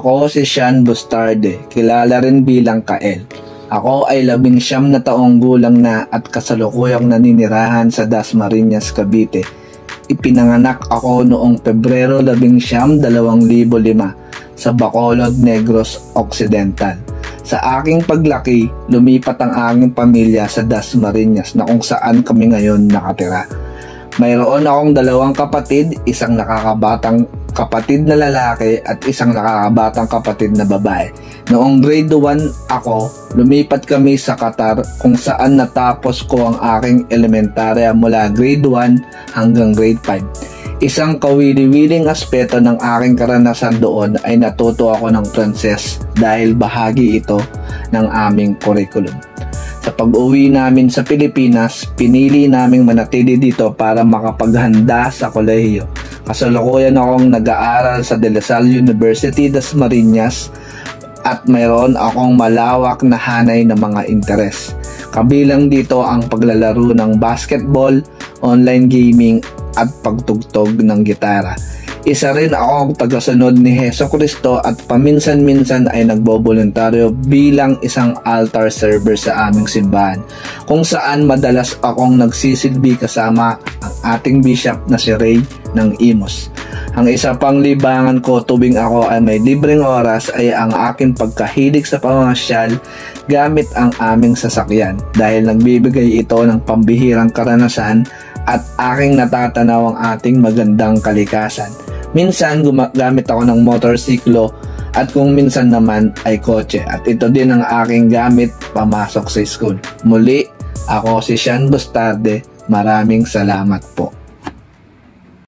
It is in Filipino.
Ako si Sean Bustarde, kilala rin bilang Kael. Ako ay 19 na taong gulang na at kasalukuyang naninirahan sa Dasmariñas, Cavite. Ipinanganak ako noong Pebrero 19, 2005 sa Bacolod, Negros Occidental. Sa aking paglaki, lumipat ang aming pamilya sa Dasmariñas na kung saan kami ngayon nakatira. Mayroon akong 2 kapatid, isang nakakabatang kapatid na lalaki at isang nakakabatang kapatid na babae. Noong grade 1 ako, lumipat kami sa Qatar kung saan natapos ko ang aking elementarya mula grade 1 hanggang grade 5. Isang kawili-wiling aspeto ng aking karanasan doon ay natuto ako ng Pranses dahil bahagi ito ng aming curriculum. Sa pag-uwi namin sa Pilipinas, pinili naming manatili dito para makapaghanda sa kolehiyo. Kasalukuyan akong nag-aaral sa De La Salle University, Dasmariñas at mayroon akong malawak na hanay ng mga interes. Kabilang dito ang paglalaro ng basketball, online gaming at pagtugtog ng gitara. Isa rin akong tagasunod ni Heso Kristo at paminsan-minsan ay nagboboluntaryo bilang isang altar server sa aming simbahan, kung saan madalas akong nagsisilbi kasama ang ating bishop na si Ray ng Imos. Ang isa pang libangan ko tuwing ako ay may libreng oras ay ang aking pagkahilig sa pamamasyal gamit ang aming sasakyan dahil nagbibigay ito ng pambihirang karanasan at aking natatanaw ang ating magandang kalikasan. Minsan gumagamit ako ng motorsiklo at kung minsan naman ay kotse at ito din ang aking gamit pamasok sa school. Muli, ako si Sean Bustarde. Maraming salamat po.